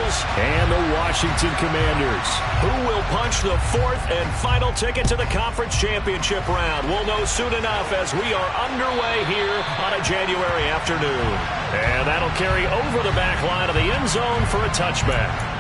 Eagles and the Washington Commanders. Who will punch the fourth and final ticket to the conference championship round? We'll know soon enough as we are underway here on a January afternoon. And that'll carry over the back line of the end zone for a touchback.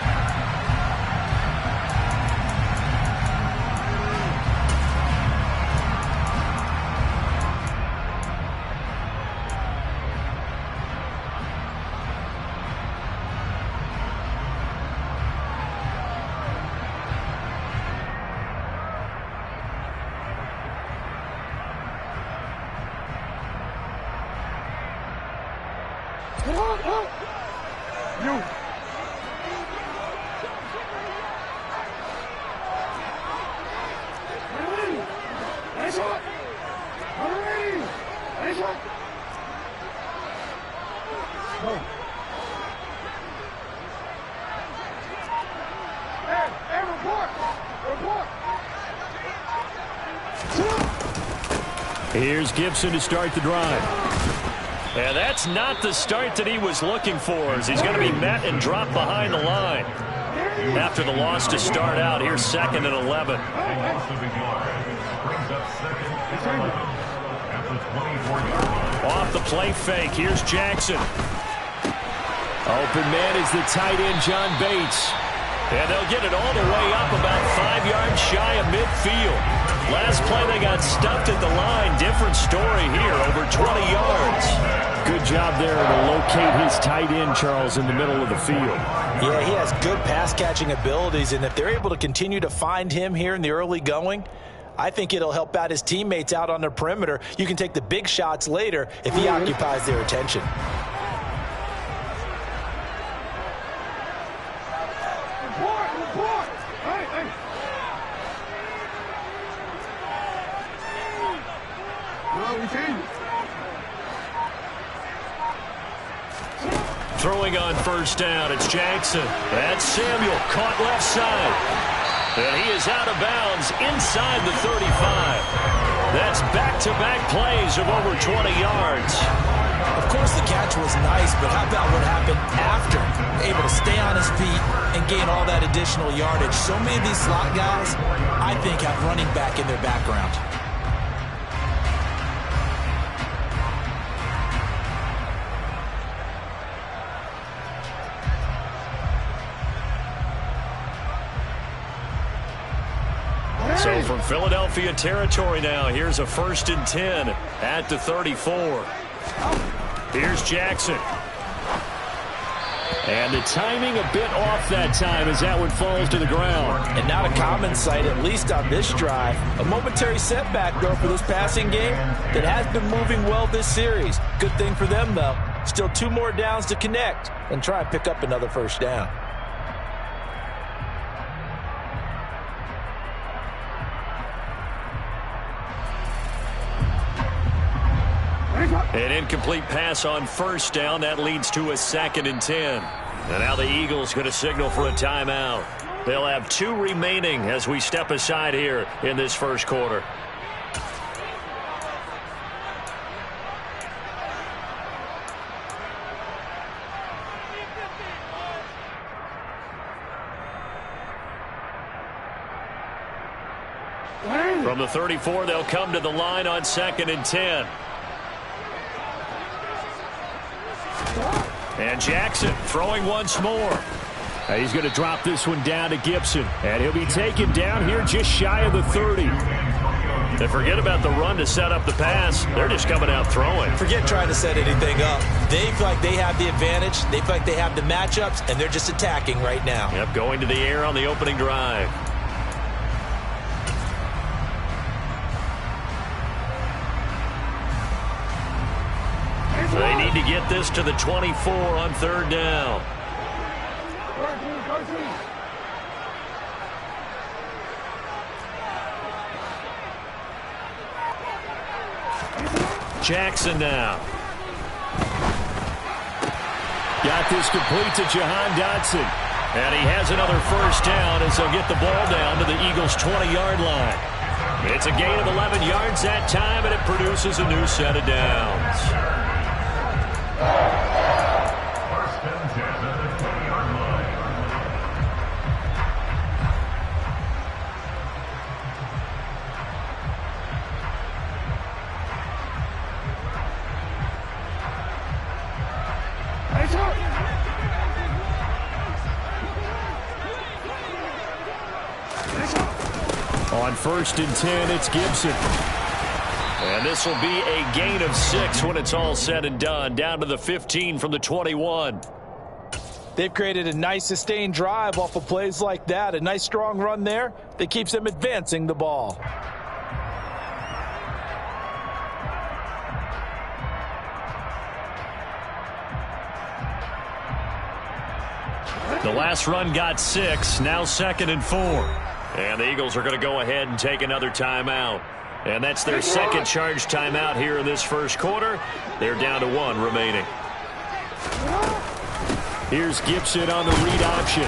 Here's Gibson to start the drive. And that's not the start that he was looking for, as he's going to be met and dropped behind the line. After the loss to start out, here's 2nd and 11. Off the play fake, here's Jackson. Open man is the tight end, John Bates. And they'll get it all the way up about 5 yards shy of midfield. Last play, they got stuffed at the line. Different story here, over 20 yards. Good job there to locate his tight end, Charles, in the middle of the field. Yeah, he has good pass-catching abilities, and if they're able to continue to find him here in the early going, I think it'll help out his teammates out on the perimeter. You can take the big shots later if he occupies their attention. Throwing on first down, it's Jackson. That's Samuel, caught left side. And he is out of bounds inside the 35. That's back-to-back plays of over 20 yards. Of course, the catch was nice, but how about what happened after? Able to stay on his feet and gain all that additional yardage. So many of these slot guys, I think, have running back in their background. So from Philadelphia territory now, here's a 1st and 10 at the 34. Here's Jackson. And the timing a bit off that time as that one falls to the ground. And not a common sight, at least on this drive. A momentary setback, though, for this passing game that has been moving well this series. Good thing for them, though. Still 2 more downs to connect and try and pick up another first down. An incomplete pass on first down. That leads to a 2nd and 10. And now the Eagles going to signal for a timeout. They'll have 2 remaining as we step aside here in this first quarter. From the 34, they'll come to the line on 2nd and 10. And Jackson throwing once more. He's going to drop this one down to Gibson. And he'll be taken down here just shy of the 30. And forget about the run to set up the pass. They're just coming out throwing. Forget trying to set anything up. They feel like they have the advantage. They feel like they have the matchups, and they're just attacking right now. Yep, going to the air on the opening drive. They need to get this to the 24 on 3rd down. Jackson now. Got this complete to Jahan Dotson. And he has another first down as they'll get the ball down to the Eagles' 20-yard line. It's a gain of 11 yards that time, and it produces a new set of downs. First and 10 at the 20-yard line. On 1st and 10, it's Gibson. And this will be a gain of 6 when it's all said and done. Down to the 15 from the 21. They've created a nice sustained drive off of plays like that. A nice strong run there that keeps them advancing the ball. The last run got 6. Now 2nd and 4. And the Eagles are going to go ahead and take another timeout. And that's their second charge timeout here in this first quarter. They're down to 1 remaining. Here's Gibson on the read option.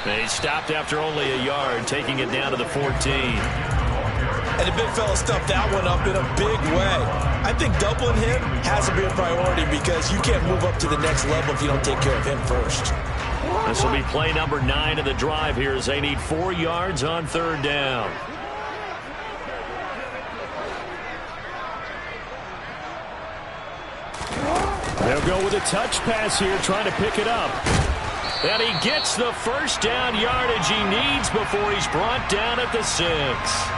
They stopped after only a yard, taking it down to the 14. And the big fella stuffed that one up in a big way. I think doubling him has to be a priority because you can't move up to the next level if you don't take care of him first. This will be play number 9 of the drive here as they need 4 yards on 3rd down. They'll go with a touch pass here, trying to pick it up. And he gets the first down yardage he needs before he's brought down at the 6.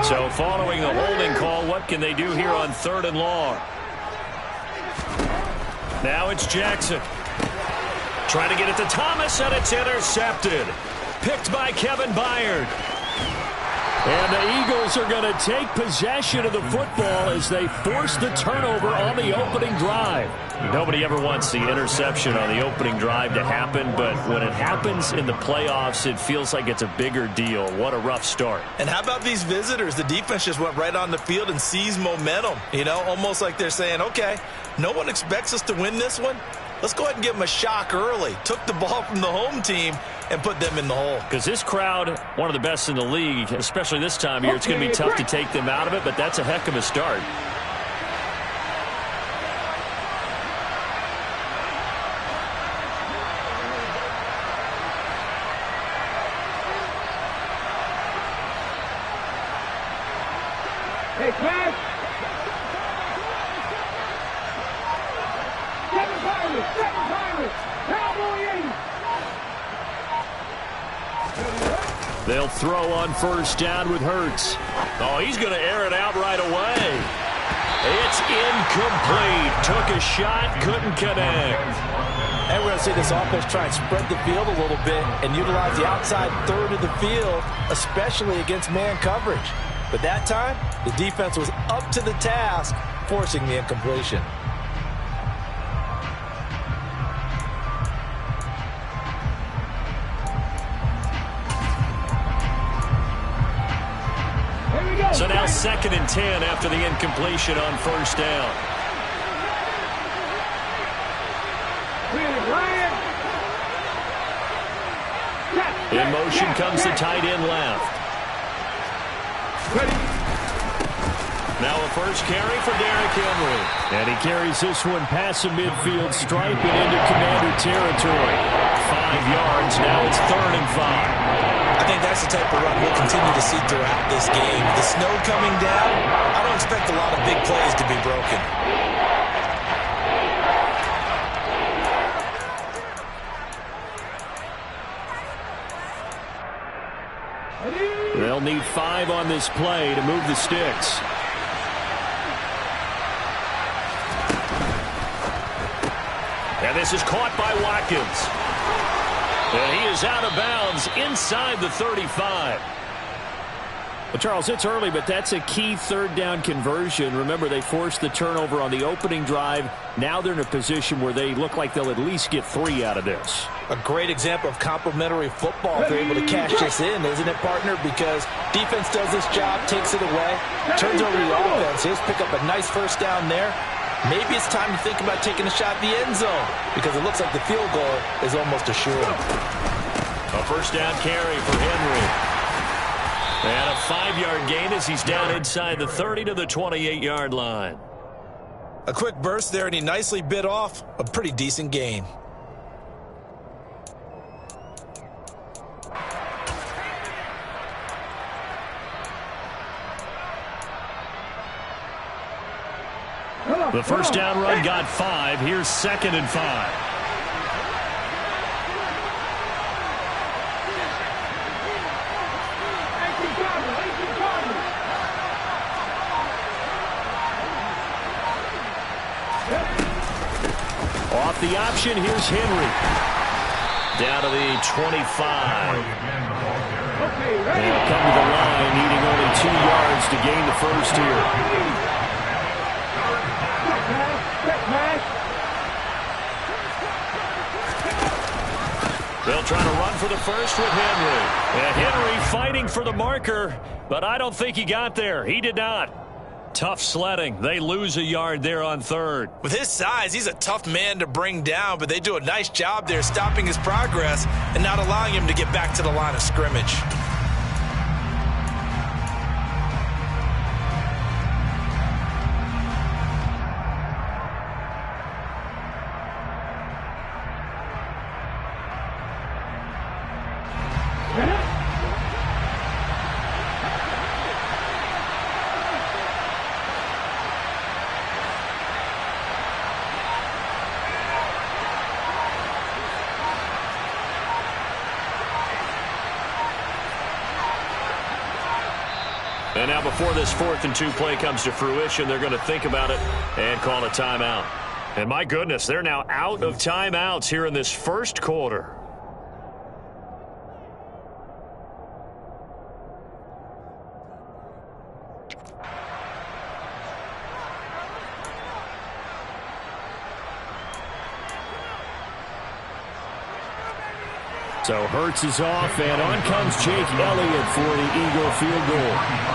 So following the holding call, what can they do here on 3rd and long? Now it's Jackson. Trying to get it to Thomas, and it's intercepted. Picked by Kevin Byard. And the Eagles are going to take possession of the football as they force the turnover on the opening drive. Nobody ever wants the interception on the opening drive to happen, but when it happens in the playoffs, it feels like it's a bigger deal. What a rough start. And how about these visitors? The defense just went right on the field and seized momentum. You know, almost like they're saying, okay, no one expects us to win this one. Let's go ahead and give them a shock early. Took the ball from the home team and put them in the hole. Because this crowd, one of the best in the league, especially this time of year, it's going to be tough to take them out of it, but that's a heck of a start. Hey, Pat! Seven Pirates! Cowboy 80! They'll throw on 1st down with Hurts. Oh, he's going to air it out right away. It's incomplete. Took a shot, couldn't connect. And we're going to see this offense try and spread the field a little bit and utilize the outside 3rd of the field, especially against man coverage. But that time, the defense was up to the task, forcing the incompletion. So now 2nd and 10 after the incompletion on 1st down. In motion comes the tight end left. Now a first carry for Derrick Henry. And he carries this one past the midfield stripe and into Commander territory. 5 yards. Now it's 3rd and 5. I think that's the type of run we'll continue to see throughout this game. The snow coming down, I don't expect a lot of big plays to be broken. They'll need 5 on this play to move the sticks. And this is caught by Watkins. And he is out of bounds inside the 35. Well, Charles, it's early, but that's a key 3rd down conversion. Remember, they forced the turnover on the opening drive. Now they're in a position where they look like they'll at least get 3 out of this. A great example of complementary football if they're able to cash this in, isn't it, partner? Because defense does this job, takes it away, turns over the offense. He'll pick up a nice first down there. Maybe it's time to think about taking a shot at the end zone because it looks like the field goal is almost assured. A first down carry for Henry. And a 5-yard gain as he's down inside the 30 to the 28-yard line. A quick burst there, and he nicely bit off a pretty decent gain. The first down run got 5. Here's 2nd and 5. Off the option, here's Henry. Down to the 25. They'll come to the line, needing only 2 yards to gain the first here. They'll try to run for the first with Henry. And Henry fighting for the marker, but I don't think he got there. He did not. Tough sledding. They lose a yard there on 3rd. With his size, he's a tough man to bring down, but they do a nice job there stopping his progress and not allowing him to get back to the line of scrimmage. And now before this 4th and 2 play comes to fruition, they're going to think about it and call a timeout. And my goodness, they're now out of timeouts here in this first quarter. So Hurts is off, and on comes Jake Elliott for the Eagle field goal.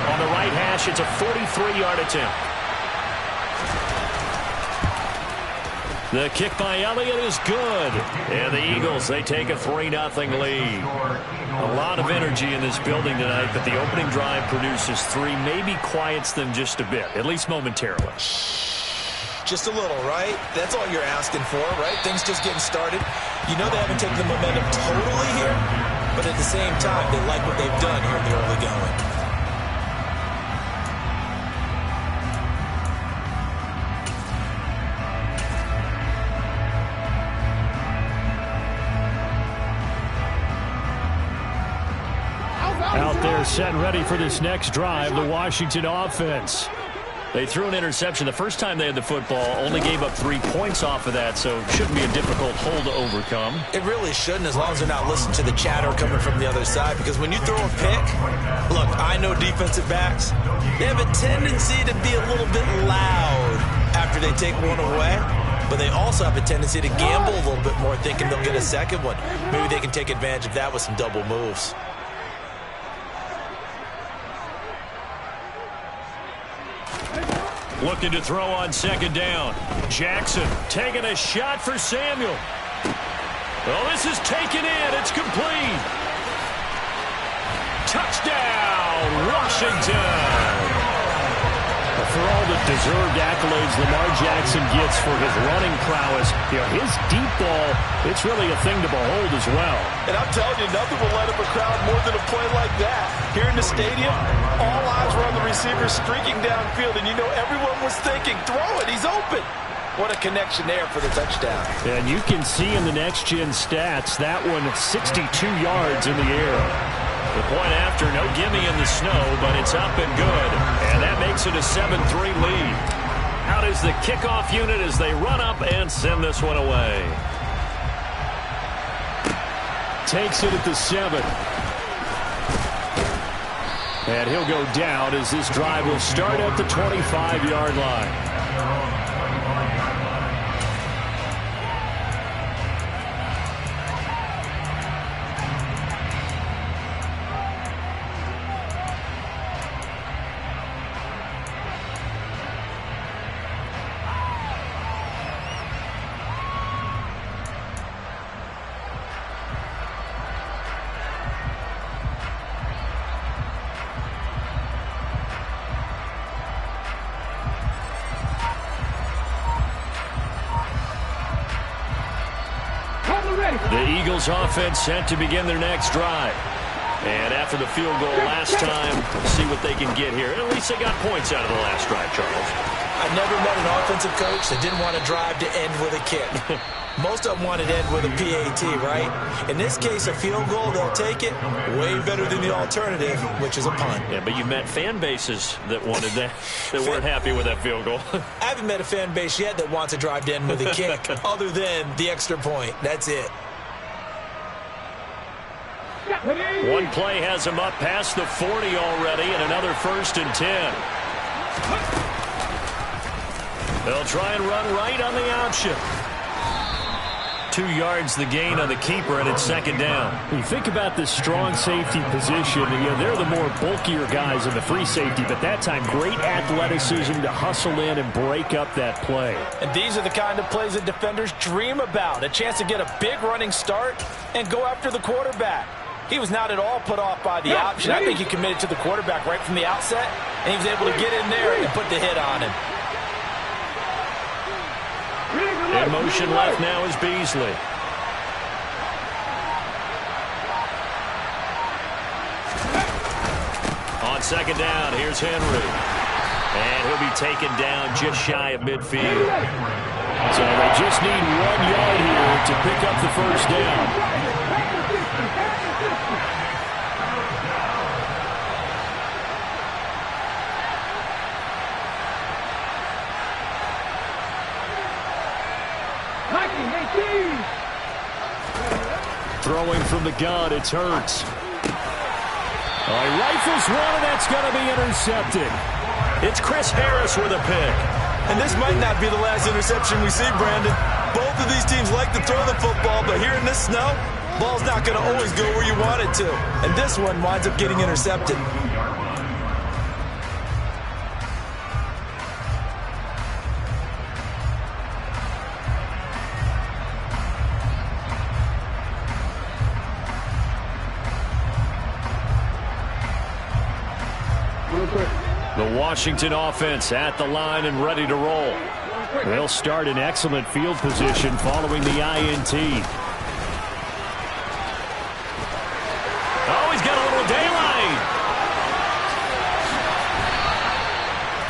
On the right hash, it's a 43-yard attempt. The kick by Elliott is good. And the Eagles, they take a 3-0 lead. A lot of energy in this building tonight, but the opening drive produces 3, maybe quiets them just a bit, at least momentarily. Just a little, right? That's all you're asking for, right? Things just getting started. You know they haven't taken the momentum totally here, but at the same time, they like what they've done here in the early going. Out there set and ready for this next drive, the Washington offense. They threw an interception the first time they had the football, only gave up 3 points off of that, so it shouldn't be a difficult hole to overcome. It really shouldn't, as long as they're not listening to the chatter coming from the other side, because when you throw a pick, look, I know defensive backs, they have a tendency to be a little bit loud after they take one away, but they also have a tendency to gamble a little bit more, thinking they'll get a second one. Maybe they can take advantage of that with some double moves. Looking to throw on 2nd down. Jackson taking a shot for Samuel. Well, this is taken in. It's complete. Touchdown, Washington. For all the deserved accolades Lamar Jackson gets for his running prowess, his deep ball, it's really a thing to behold as well. And I'm telling you, nothing will light up a crowd more than a play like that. Here in the stadium, all eyes were on the receiver streaking downfield, and you know everyone was thinking, throw it, he's open. What a connection there for the touchdown. And you can see in the next-gen stats, that one 62 yards in the air. The point after, no gimme in the snow, but it's up and good. And that makes it a 7-3 lead. Out is the kickoff unit as they run up and send this one away. Takes it at the 7. And he'll go down as this drive will start at the 25-yard line. Eagles offense set to begin their next drive. And after the field goal last time, we'll see what they can get here. At least they got points out of the last drive, Charles. I've never met an offensive coach that didn't want to drive to end with a kick. Most of them wanted to end with a PAT, right? In this case, a field goal, they'll take it. Way better than the alternative, which is a punt. Yeah, but you've met fan bases that wanted that, that weren't happy with that field goal. I haven't met a fan base yet that wants to drive to end with a kick, other than the extra point. That's it. One play has him up past the 40 already, and another 1st and 10. They'll try and run right on the option. 2 yards the gain on the keeper, and it's 2nd down. You think about this strong safety position, they're the more bulkier guys in the free safety, but that time great athleticism to hustle in and break up that play. And these are the kind of plays that defenders dream about, a chance to get a big running start and go after the quarterback. He was not at all put off by the option. I think he committed to the quarterback right from the outset, and he was able to get in there and put the hit on him. In motion left now is Beasley. On 2nd down, here's Henry. And he'll be taken down just shy of midfield. So they just need 1 yard here to pick up the 1st down. Throwing from the gun, it's Hurts. He rifles one, and that's going to be intercepted. It's Chris Harris with a pick. And this might not be the last interception we see, Brandon. Both of these teams like to throw the football, but here in this snow, ball's not going to always go where you want it to. And this one winds up getting intercepted. The Washington offense at the line and ready to roll. They'll start in excellent field position following the INT. Oh, he's got a little daylight.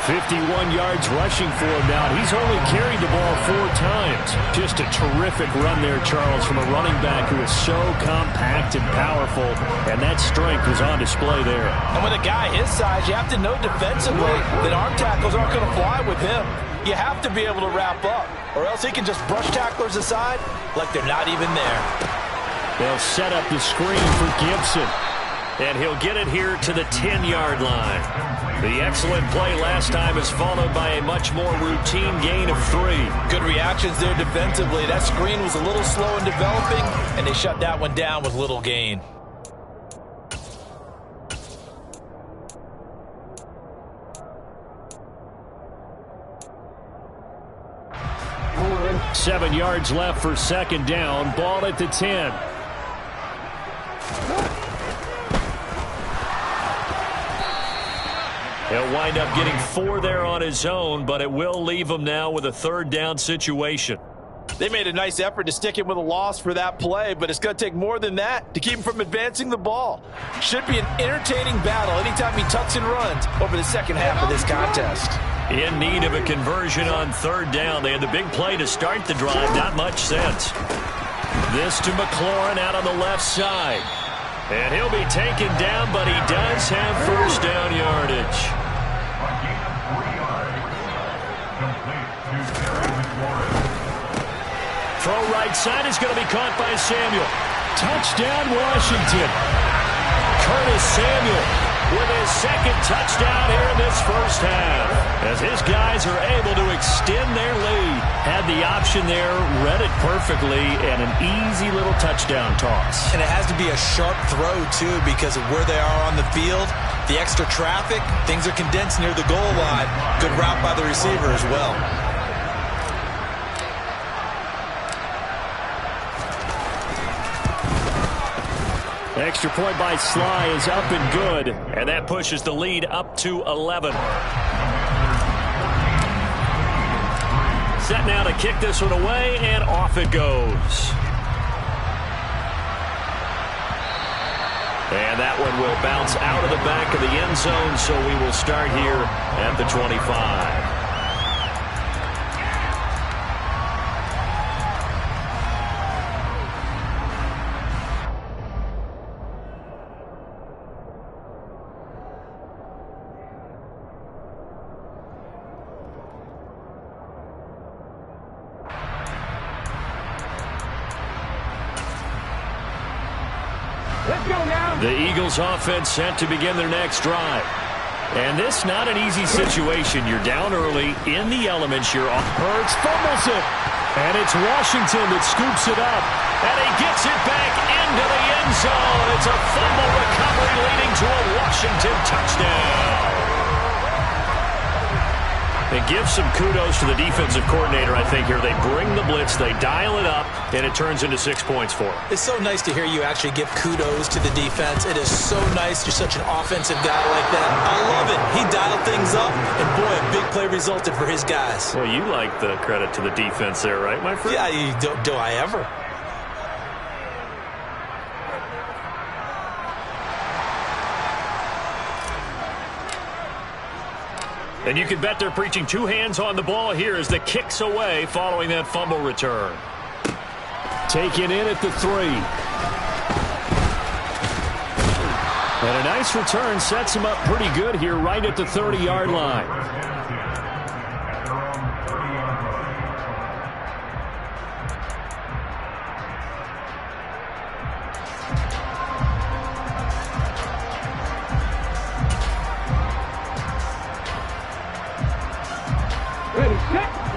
51 yards rushing for him now. He's only carried the ball 4 times. Just a terrific run there, Charles, from a running back who is so compact and powerful, and that strength was on display there. And with a guy his size, you have to know defensively that arm tackles aren't going to fly with him. You have to be able to wrap up, or else he can just brush tacklers aside like they're not even there. They'll set up the screen for Gibson. And he'll get it here to the 10-yard line. The excellent play last time is followed by a much more routine gain of 3. Good reactions there defensively. That screen was a little slow in developing, and they shut that one down with little gain. Seven yards left for 2nd down. Ball at the 10. He'll wind up getting 4 there on his own, but it will leave him now with a 3rd down situation. They made a nice effort to stick him with a loss for that play, but it's going to take more than that to keep him from advancing the ball. Should be an entertaining battle anytime he tucks and runs over the second half of this contest. In need of a conversion on 3rd down. They had the big play to start the drive. Not much sense. This to McLaurin out on the left side. And he'll be taken down, but he does have 1st down yardage. Throw right side is going to be caught by Samuel. Touchdown, Washington. Curtis Samuel with his 2nd touchdown here in this 1st half. As his guys are able to extend their lead. Had the option there, read it perfectly, and an easy little touchdown toss. And it has to be a sharp throw, too, because of where they are on the field. The extra traffic, things are condensed near the goal line. Good route by the receiver as well. Extra point by Sly is up and good. And that pushes the lead up to 11. Set now to kick this one away, and off it goes. And that one will bounce out of the back of the end zone, so we will start here at the 25. The Eagles offense set to begin their next drive. And this not an easy situation. You're down early in the elements. You're off. Hurts fumbles it. And it's Washington that scoops it up. And he gets it back into the end zone. It's a fumble recovery leading to a Washington touchdown. It gives some kudos to the defensive coordinator, I think, here. They bring the blitz, they dial it up, and it turns into 6 points for them. It's so nice to hear you actually give kudos to the defense. It is so nice. You're such an offensive guy like that. I love it. He dialed things up, and boy, a big play resulted for his guys. Well, you like the credit to the defense there, right, my friend? Yeah, do I ever? And you can bet they're preaching two hands on the ball here as the kick's away following that fumble return. Taken in at the 3. And a nice return sets him up pretty good here right at the 30-yard line.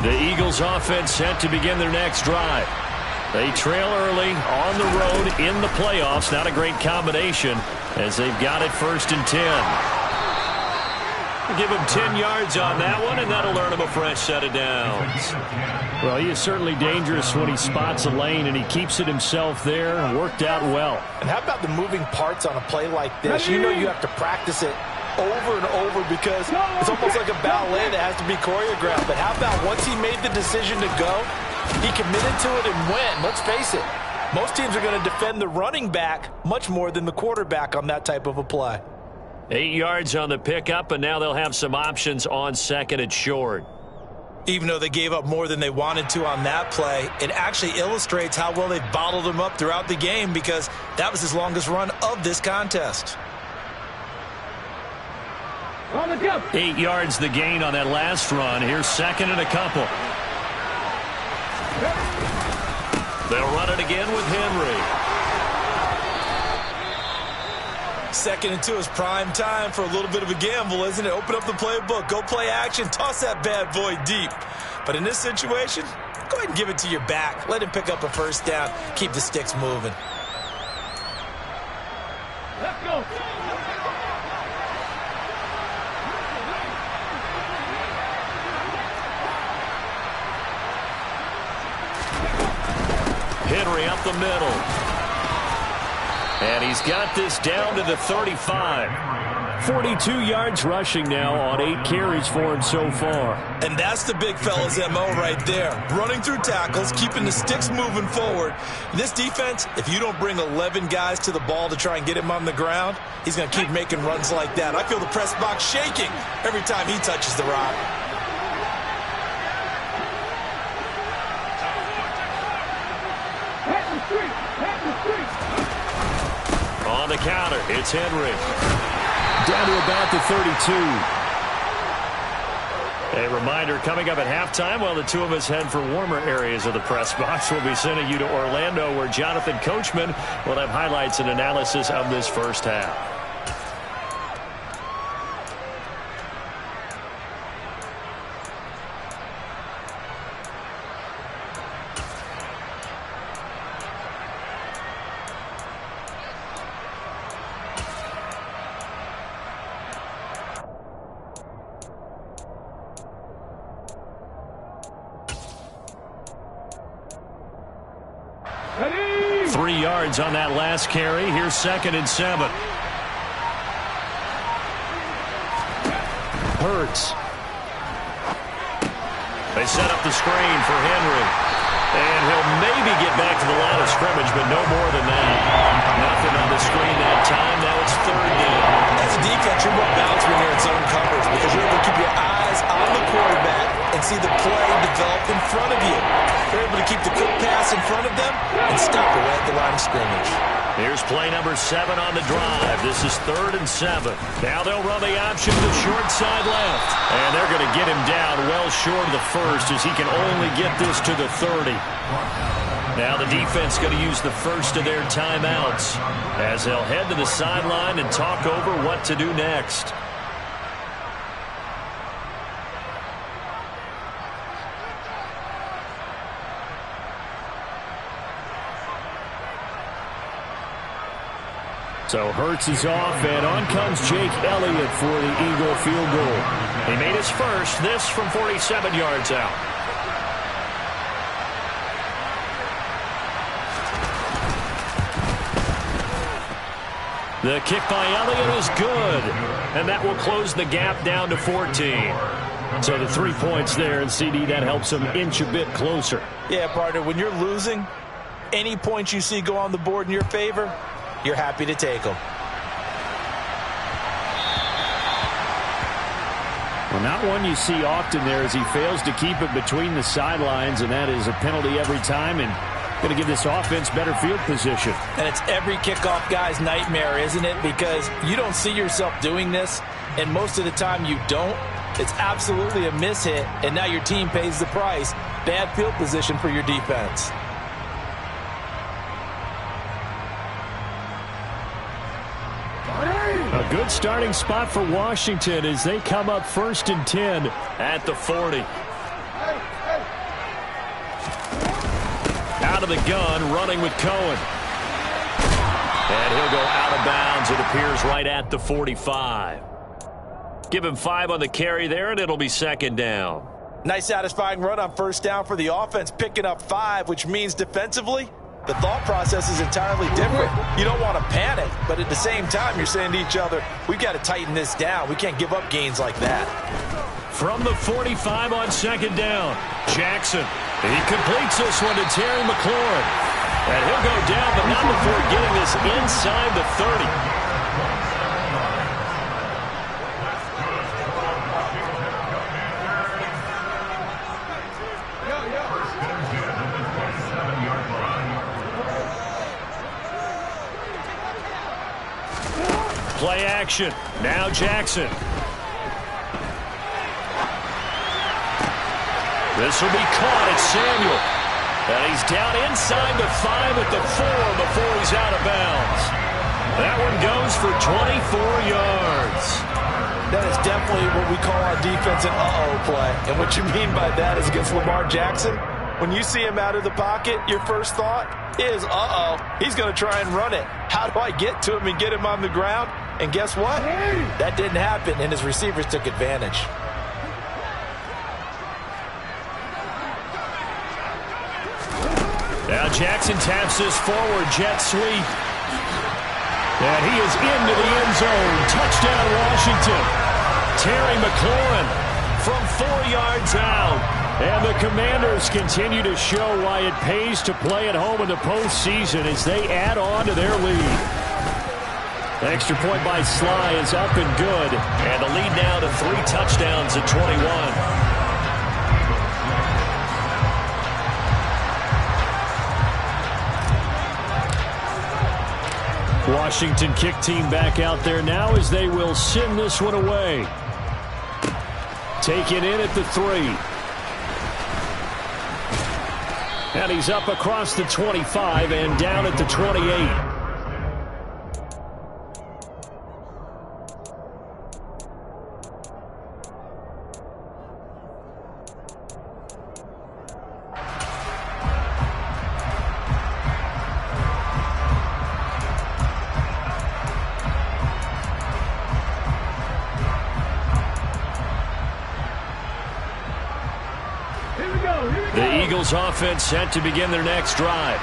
The Eagles offense set to begin their next drive. They trail early on the road in the playoffs. Not a great combination as they've got it 1st and 10. Give him 10 yards on that one, and that'll earn him a fresh set of downs. Well, he is certainly dangerous when he spots a lane, and he keeps it himself there. Worked out well. And how about the moving parts on a play like this? You know you have to practice it over and over because it's almost like a ballet that has to be choreographed. But how about once he made the decision to go, he committed to it and went. Let's face it, most teams are going to defend the running back much more than the quarterback on that type of a play. 8 yards on the pickup, and now they'll have some options on 2nd and short. Even though they gave up more than they wanted to on that play, it actually illustrates how well they've bottled him up throughout the game because that was his longest run of this contest. 8 yards the gain on that last run. Here's 2nd and a couple. They'll run it again with Henry. 2nd and 2 is prime time for a little bit of a gamble, isn't it? Open up the playbook, go play action, toss that bad boy deep. But in this situation, go ahead and give it to your back. Let him pick up a 1st down. Keep the sticks moving. Let's go. Henry up the middle. And he's got this down to the 35. 42 yards rushing now on 8 carries for him so far. And that's the big fella's MO right there. Running through tackles, keeping the sticks moving forward. This defense, if you don't bring 11 guys to the ball to try and get him on the ground, he's going to keep making runs like that. I feel the press box shaking every time he touches the rock. On the counter, it's Henry. Down to about the 32. A reminder, coming up at halftime, while the two of us head for warmer areas of the press box, we'll be sending you to Orlando, where Jonathan Coachman will have highlights and analysis of this first half. Ready? 3 yards on that last carry. Here's 2nd and 7. Hurts. They set up the screen for Henry. And he'll maybe get back to the line of scrimmage, but no more than that. Nothing on the screen that time. Now it's third down. As a defense, you're more balanced when you're in zone coverage because you're able to keep your eyes on the quarterback and see the play develop in front of you. You're able to keep the quick pass in front of them and stop it right at the line of scrimmage. Here's play number 7 on the drive. This is 3rd and 7. Now they'll run the option to the short side left. And they're going to get him down well short of the first as he can only get this to the 30. Now the defense going to use the first of their timeouts as they'll head to the sideline and talk over what to do next. So Hurts is off, and on comes Jake Elliott for the Eagle field goal. He made his first, this from 47 yards out. The kick by Elliott is good, and that will close the gap down to 14. So the 3 points there, and CD, that helps him inch a bit closer. Yeah, partner, when you're losing, any points you see go on the board in your favor, you're happy to take them. Well, not one you see often there as he fails to keep it between the sidelines, and that is a penalty every time, and going to give this offense better field position. And it's every kickoff guy's nightmare, isn't it? Because you don't see yourself doing this, and most of the time you don't. It's absolutely a mishit, and now your team pays the price. Bad field position for your defense. A good starting spot for Washington as they come up 1st and 10 at the 40. Out of the gun, running with Cohen. And he'll go out of bounds, it appears, right at the 45. Give him 5 on the carry there, and it'll be 2nd down. Nice satisfying run on 1st down for the offense, picking up 5, which means defensively, the thought process is entirely different. You don't want to panic, but at the same time, you're saying to each other, we've got to tighten this down. We can't give up gains like that. From the 45 on 2nd down, Jackson. He completes this one to Terry McLaurin. And he'll go down, but not before getting this inside the 30. Play action. Now Jackson. This will be caught at Samuel. And he's down inside the 5 at the 4 before he's out of bounds. That one goes for 24 yards. That is definitely what we call on defense an uh-oh play. And what you mean by that is against Lamar Jackson, when you see him out of the pocket, your first thought is, uh-oh, he's going to try and run it. How do I get to him and get him on the ground? And guess what? That didn't happen, and his receivers took advantage. Now Jackson taps this forward, jet sweep. And he is into the end zone. Touchdown, Washington. Terry McLaurin from 4 yards out. And the Commanders continue to show why it pays to play at home in the postseason as they add on to their lead. Extra point by Sly is up and good. And the lead now to 3 touchdowns at 21. Washington kick team back out there now as they will send this one away. Take it in at the 3. And he's up across the 25 and down at the 28. The Eagles offense set to begin their next drive.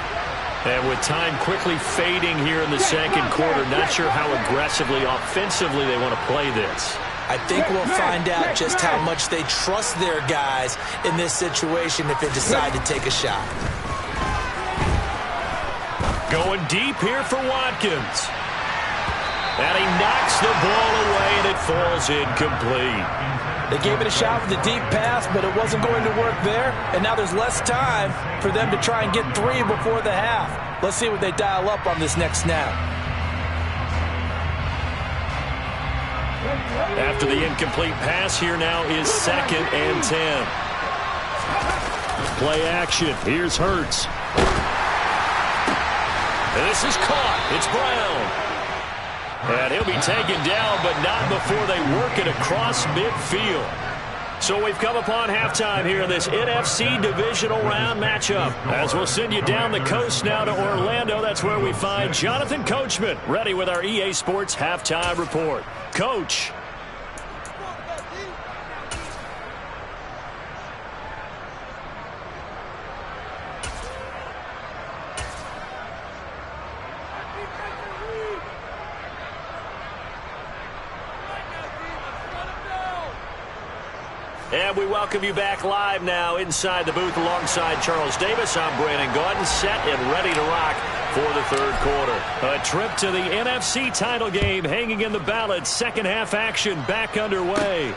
And with time quickly fading here in the second quarter, not sure how aggressively, offensively they want to play this. I think we'll find out just how much they trust their guys in this situation if they decide to take a shot. Going deep here for Watkins. And he knocks the ball away, and it falls incomplete. They gave it a shot with the deep pass, but it wasn't going to work there. And now there's less time for them to try and get 3 before the half. Let's see what they dial up on this next snap. After the incomplete pass, here now is 2nd and 10. Play action. Here's Hurts. This is caught. It's Brown. And he'll be taken down, but not before they work it across midfield. So we've come upon halftime here in this NFC divisional round matchup. As we'll send you down the coast now to Orlando, that's where we find Jonathan Coachman ready with our EA Sports halftime report. Coach. And we welcome you back live now inside the booth alongside Charles Davis. I'm Brandon Gaudin, set and ready to rock for the third quarter. A trip to the NFC title game hanging in the balance. Second half action back underway.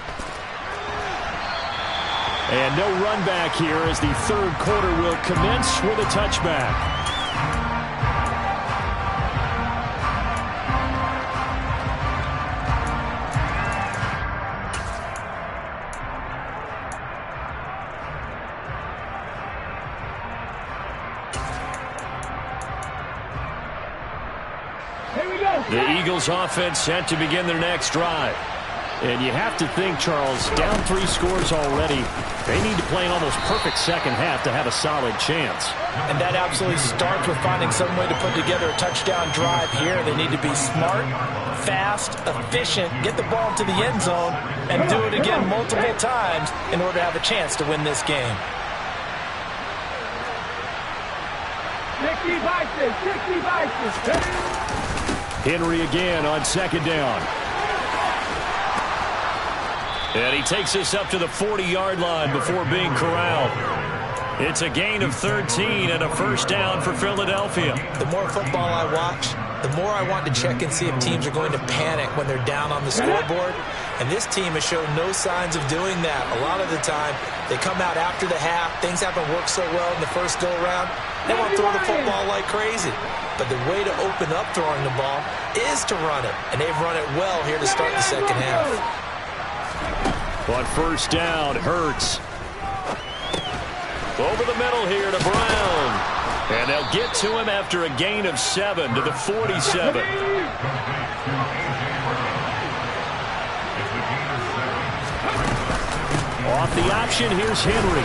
And no run back here as the third quarter will commence with a touchback. The Eagles offense set to begin their next drive. And you have to think, Charles, down 3 scores already. They need to play an almost perfect second half to have a solid chance. And that absolutely starts with finding some way to put together a touchdown drive here. They need to be smart, fast, efficient, get the ball to the end zone, and do it again multiple times in order to have a chance to win this game. 60 Vikings, 60 Vikings. Henry again on second down. And he takes us up to the 40-yard line before being corralled. It's a gain of 13 and a first down for Philadelphia. The more football I watch, the more I want to check and see if teams are going to panic when they're down on the scoreboard. And this team has shown no signs of doing that. A lot of the time, they come out after the half. Things haven't worked so well in the first go-around. They want to throw the football like crazy. But the way to open up throwing the ball is to run it. And they've run it well here to start the second half. On first down, Hurts. Over the middle here to Brown. And they'll get to him after a gain of 7 to the 47. Off the option, here's Henry.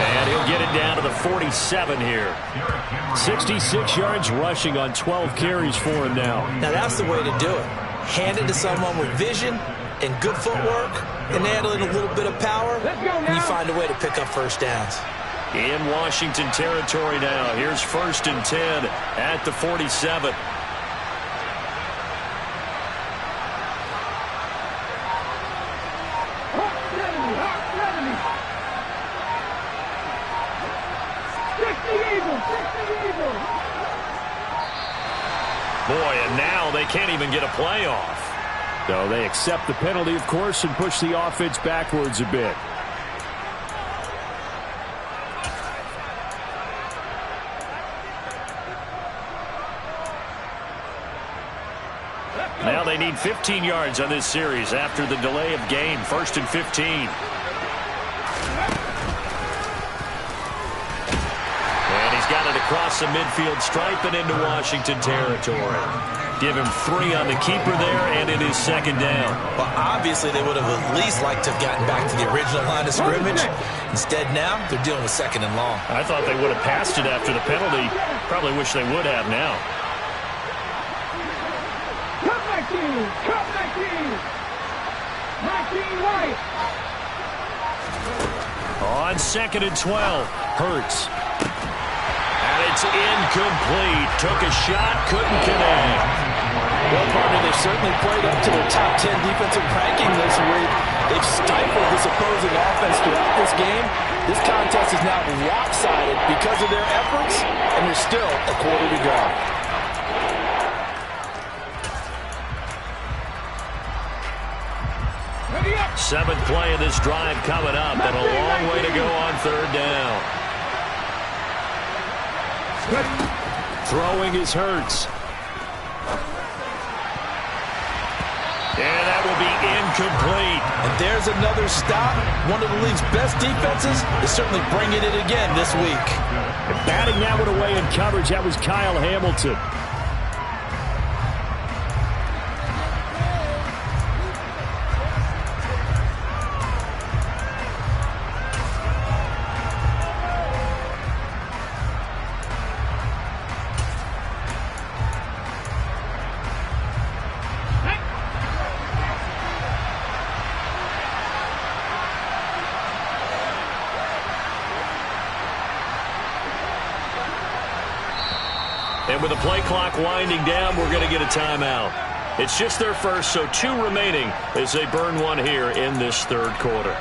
And he'll get it down to the 47 here. 66 yards rushing on 12 carries for him now. Now that's the way to do it. Hand it to someone with vision and good footwork, and add in a little bit of power, and you find a way to pick up first downs. In Washington territory now. Here's 1st and 10 at the 47. Boy, and now they can't even get a playoff. So they accept the penalty, of course, and push the offense backwards a bit. Now they need 15 yards on this series after the delay of game. 1st and 15. Got it across the midfield stripe and into Washington territory. Give him 3 on the keeper there, and it is 2nd down. Well, obviously they would have at least liked to have gotten back to the original line of scrimmage. Instead now, they're dealing with 2nd and long. I thought they would have passed it after the penalty. Probably wish they would have now. Cut 19 right. On 2nd and 12, Hurts. And it's incomplete. Took a shot, couldn't connect. Well, partner, they've certainly played up to their top 10 defensive ranking this week. They've stifled this opposing offense throughout this game. This contest is now lopsided because of their efforts, and there's still a quarter to go. Seventh play of this drive coming up, and a long way to go on third down. Throwing is Hurts. And that will be incomplete. And there's another stop. One of the league's best defenses is certainly bringing it again this week. And batting that one away in coverage, that was Kyle Hamilton. And with the play clock winding down, we're going to get a timeout. It's just their first, so 2 remaining as they burn one here in this third quarter.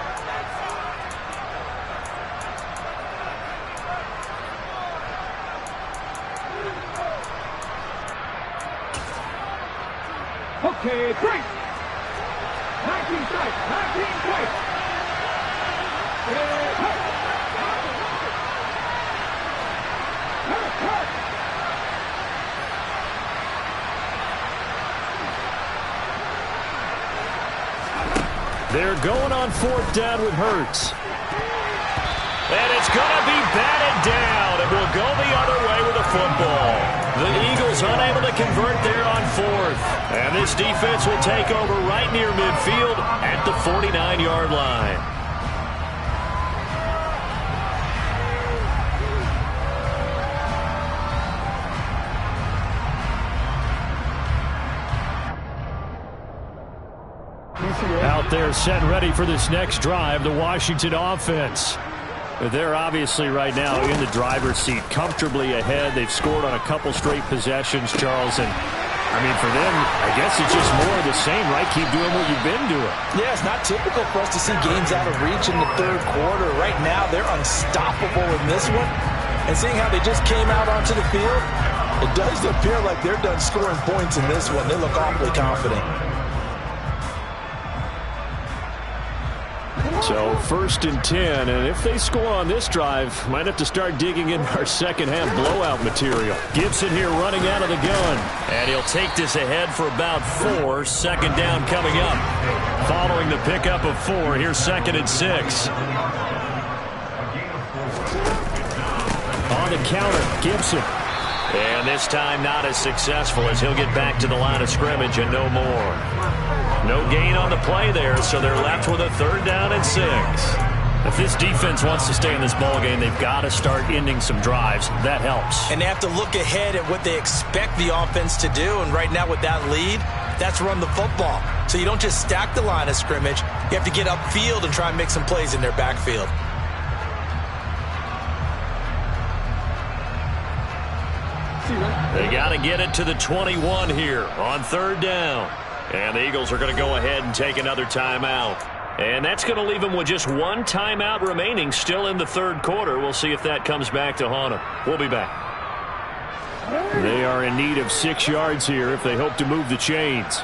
Okay, break. 19 strikes, 19 strikes. They're going on fourth down with Hurts. And it's going to be batted down. It will go the other way with the football. The Eagles unable to convert there on fourth. And this defense will take over right near midfield at the 49-yard line. Out there set ready for this next drive, the Washington offense. They're obviously right now in the driver's seat, comfortably ahead. They've scored on a couple straight possessions, Charles. And, I mean, for them, I guess it's just more of the same, right? Keep doing what you've been doing. Yeah, it's not typical for us to see games out of reach in the third quarter. Right now, they're unstoppable in this one. And seeing how they just came out onto the field, it does appear like they're done scoring points in this one. They look awfully confident. So first and 10, and if they score on this drive, might have to start digging in our second half blowout material. Gibson here running out of the gun. And he'll take this ahead for about 4. Second down coming up. Following the pickup of 4, here's second and 6. On the counter, Gibson. And this time not as successful as he'll get back to the line of scrimmage and no more. No gain on the play there, so they're left with a third down and 6. If this defense wants to stay in this ballgame, they've got to start ending some drives. That helps. And they have to look ahead at what they expect the offense to do. And right now with that lead, that's run the football. So you don't just stack the line of scrimmage. You have to get upfield and try and make some plays in their backfield. They got to get it to the 21 here on third down. And the Eagles are going to go ahead and take another timeout. And that's going to leave them with just one timeout remaining still in the third quarter. We'll see if that comes back to haunt them. We'll be back. They are in need of 6 yards here if they hope to move the chains.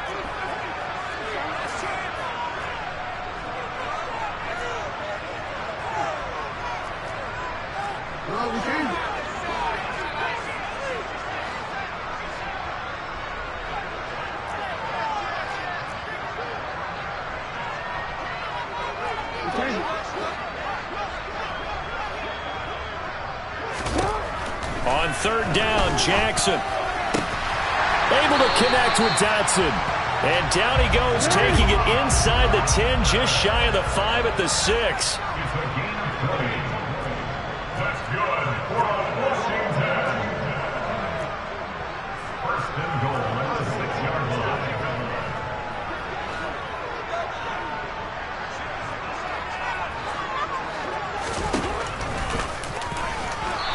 On third down, Jackson. Able to connect with Dotson. And down he goes, taking it inside the 10, just shy of the 5 at the 6.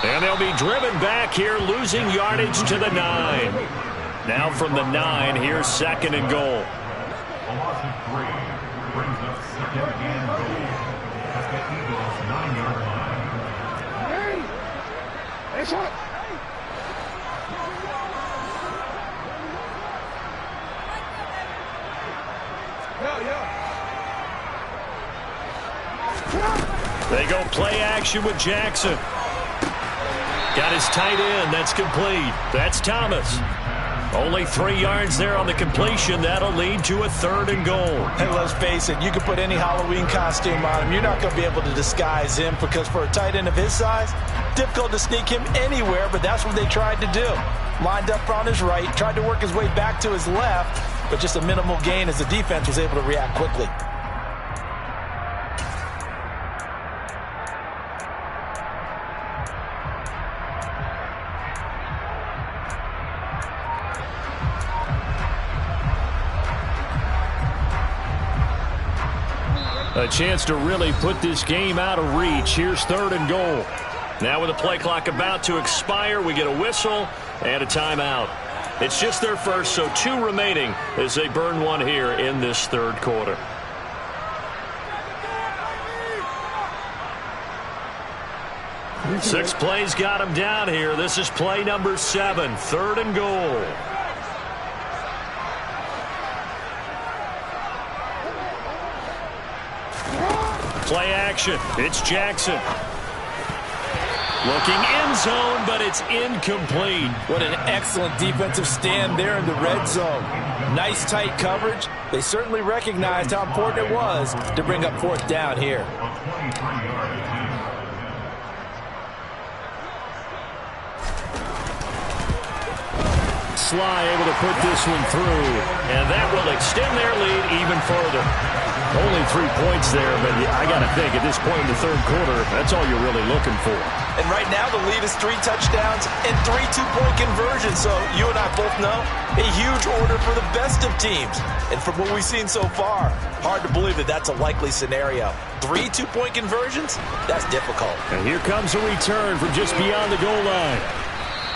And they'll be driven back here, losing yardage to the 9. Now from the 9, here's 2nd and goal. A loss of 3 brings up 2nd and goal at the Eagles' 9-yard line. Hey! Hey, shot! They go play action with Jackson. Got his tight end. That's complete. That's Thomas. Only 3 yards there on the completion. That'll lead to a 3rd and goal. Hey, let's face it, you can put any Halloween costume on him. You're not going to be able to disguise him because for a tight end of his size, difficult to sneak him anywhere, but that's what they tried to do. Lined up on his right, tried to work his way back to his left, but just a minimal gain as the defense was able to react quickly. A chance to really put this game out of reach. Here's 3rd and goal. Now with the play clock about to expire, we get a whistle and a timeout. It's just their first, so 2 remaining as they burn 1 here in this 3rd quarter. Six plays got him down here. This is play number 7, 3rd and goal. Play action. It's Jackson. Looking end zone, but it's incomplete. What an excellent defensive stand there in the red zone. Nice tight coverage. They certainly recognized how important it was to bring up 4th down here. Sly able to put this one through, and that will extend their lead even further. Only 3 points there, but I got to think at this point in the 3rd quarter, that's all you're really looking for. And right now the lead is 3 touchdowns and 3 two-point conversions. So you and I both know a huge order for the best of teams. And from what we've seen so far, hard to believe that that's a likely scenario. 3 two-point conversions? That's difficult. And here comes a return from just beyond the goal line.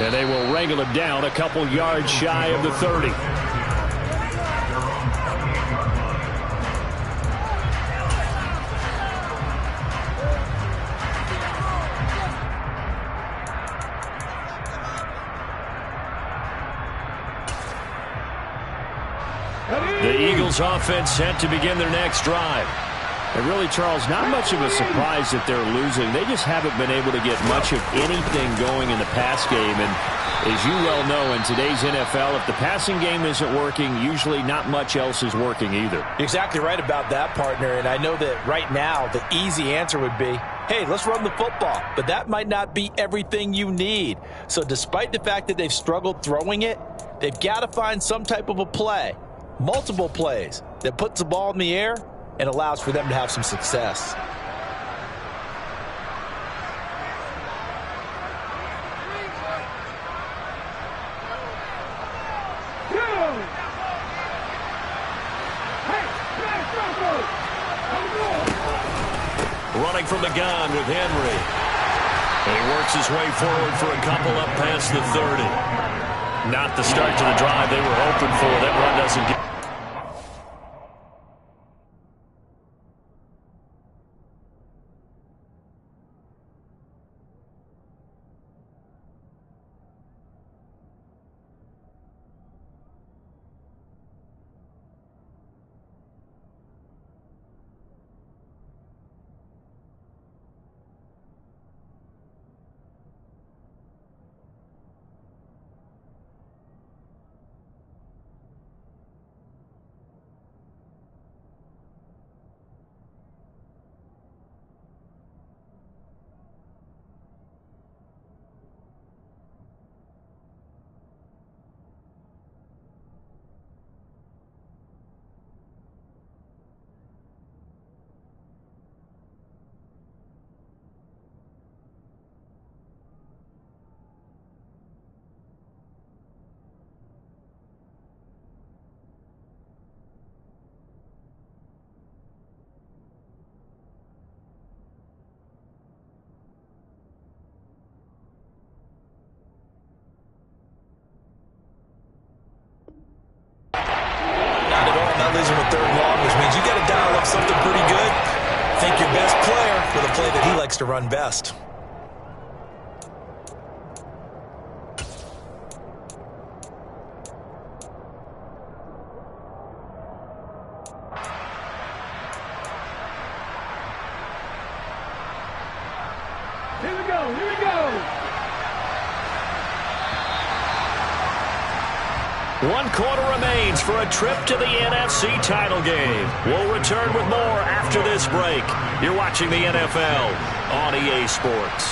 And they will wrangle him down a couple yards shy of the 30. The Eagles offense set to begin their next drive. And really, Charles, not much of a surprise that they're losing. They just haven't been able to get much of anything going in the pass game. And as you well know, in today's NFL, if the passing game isn't working, usually not much else is working either. You're exactly right about that, partner. And I know that right now the easy answer would be, hey, let's run the football. But that might not be everything you need. So despite the fact that they've struggled throwing it, they've got to find some type of a play, multiple plays, that puts the ball in the air and allows for them to have some success. Running from the gun with Henry. And he works his way forward for a couple up past the 30. Not the start to the drive they were hoping for. That run doesn't get... likes to run best. Here we go, here we go. 1 quarter remains for a trip to the NFC title game. We'll return with more after this break. You're watching the NFL on EA Sports.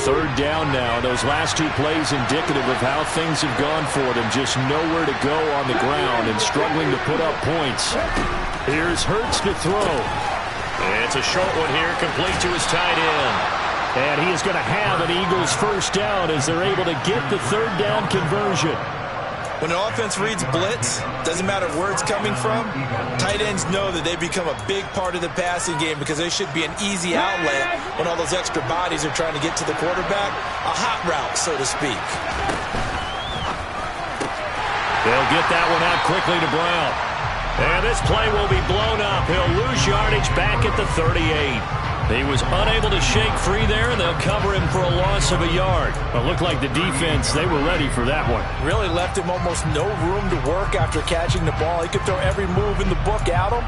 Third down now. Those last 2 plays indicative of how things have gone for them. Just nowhere to go on the ground and struggling to put up points. Here's Hurts to throw. It's a short one here, complete to his tight end. And he is going to have an Eagles first down as they're able to get the third down conversion. When an offense reads blitz, doesn't matter where it's coming from, tight ends know that they become a big part of the passing game because they should be an easy outlet when all those extra bodies are trying to get to the quarterback. A hot route, so to speak. They'll get that one out quickly to Brown. And this play will be blown up. He'll lose yardage back at the 38. He was unable to shake free there, and they'll cover him for a loss of a yard. It looked like the defense, they were ready for that one. Really left him almost no room to work after catching the ball. He could throw every move in the book at him.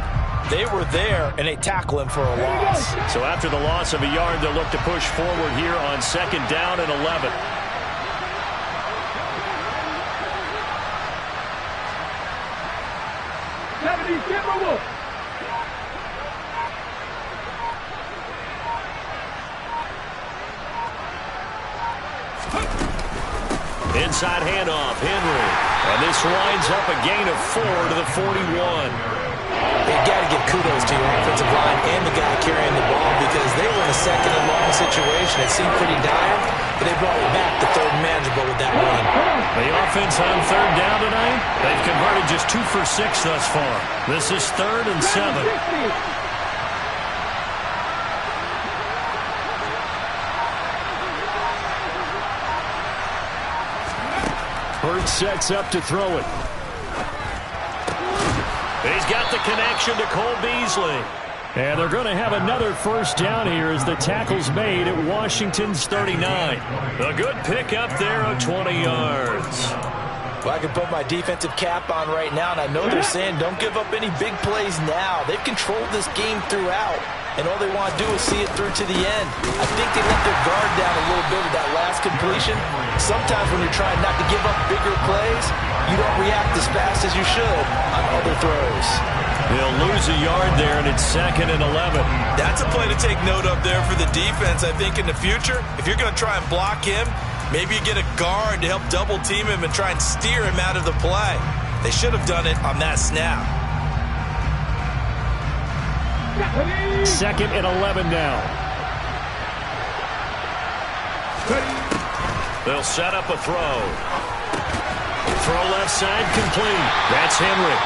They were there, and they tackle him for a loss. So after the loss of a yard, they'll look to push forward here on 2nd down and 11. Inside handoff, Henry. And this winds up a gain of 4 to the 41. You got to give kudos to your offensive line and the guy carrying the ball because they were in a 2nd and long situation. It seemed pretty dire, but they brought it back to 3rd and manageable with that run. The offense on 3rd down tonight, they've converted just 2 for 6 thus far. This is 3rd and 7. Hurts sets up to throw it. He's got the connection to Cole Beasley. And they're going to have another first down here as the tackle's made at Washington's 39. A good pickup there of 20 yards. Well, I can put my defensive cap on right now, and I know they're saying don't give up any big plays now. They've controlled this game throughout, and all they want to do is see it through to the end. I think they let their guard down a little bit with that last completion. Sometimes when you're trying not to give up bigger plays, you don't react as fast as you should on other throws. They'll lose a yard there, and it's 2nd and 11. That's a play to take note of there for the defense. I think in the future, if you're going to try and block him, maybe you get a guard to help double team him and try and steer him out of the play. They should have done it on that snap. 2nd and 11 now. They'll set up a throw. Throw left side complete. That's Henry.